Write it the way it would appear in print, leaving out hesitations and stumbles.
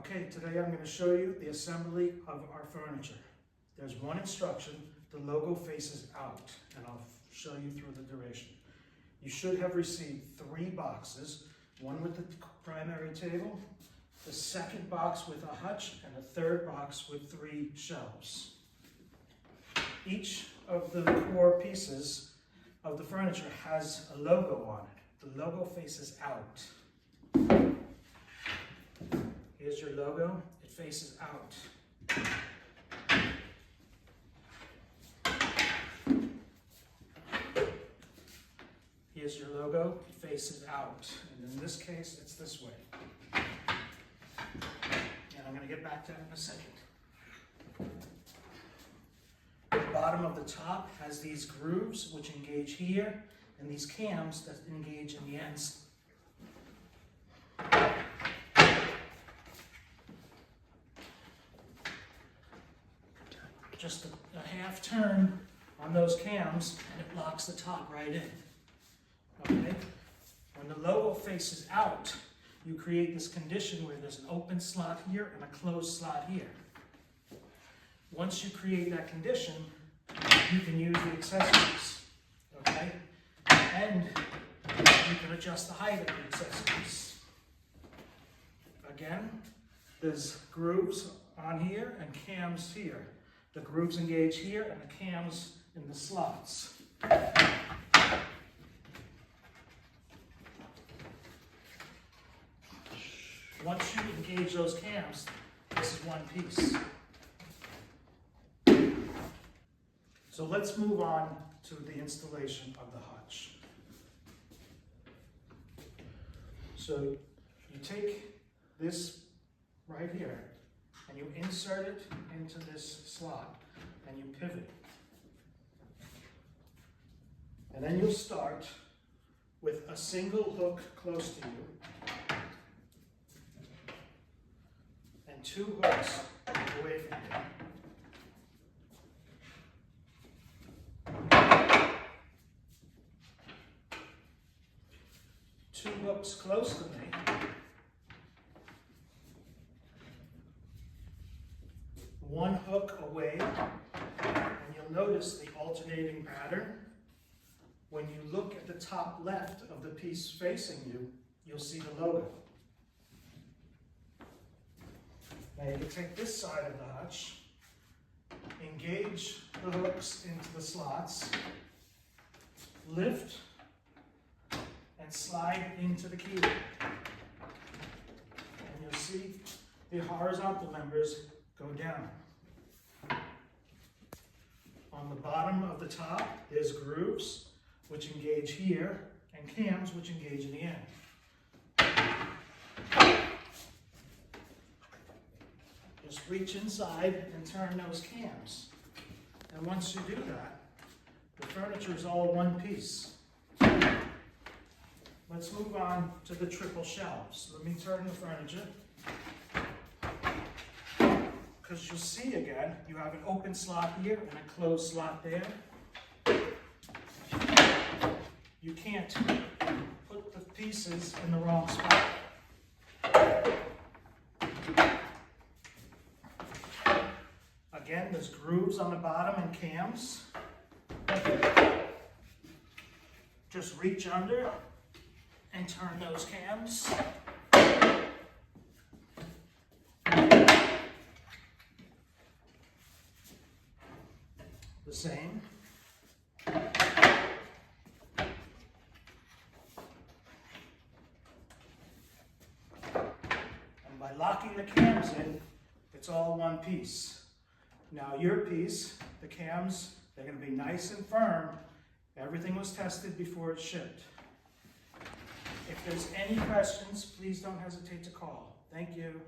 Okay, today I'm going to show you the assembly of our furniture. There's one instruction, the logo faces out, and I'll show you through the duration. You should have received 3 boxes, one with the primary table, the second box with a hutch, and the third box with 3 shelves. Each of the core pieces of the furniture has a logo on it. The logo faces out. Here's your logo, it faces out. Here's your logo, it faces out. And in this case, it's this way. And I'm going to get back to that in a second. The bottom of the top has these grooves which engage here, and these cams that engage in the ends. Just a half turn on those cams and it locks the top right in. Okay? When the logo faces out, you create this condition where there's an open slot here and a closed slot here. Once you create that condition, you can use the accessories. Okay? And you can adjust the height of the accessories. Again, there's grooves on here and cams here. The grooves engage here and the cams in the slots. Once you engage those cams, this is one piece. So let's move on to the installation of the hutch. So you take this right here and you insert it into this slot and you pivot. And then you'll start with a single hook close to you and 2 hooks away from you. 2 hooks close to me. 1 hook away, and you'll notice the alternating pattern. When you look at the top left of the piece facing you, you'll see the logo. Now you can take this side of the hutch, engage the hooks into the slots, lift, and slide into the keyhole. And you'll see the horizontal members go down. On the bottom of the top, there's grooves which engage here and cams which engage in the end. Just reach inside and turn those cams. And once you do that, the furniture is all one piece. Let's move on to the triple shelves. Let me turn the furniture. Because you'll see again, you have an open slot here and a closed slot there. You can't put the pieces in the wrong spot. Again, there's grooves on the bottom and cams. Just reach under and turn those cams. The same. And by locking the cams in, it's all one piece. Now your piece, the cams, they're going to be nice and firm. Everything was tested before it's shipped. If there's any questions, please don't hesitate to call. Thank you.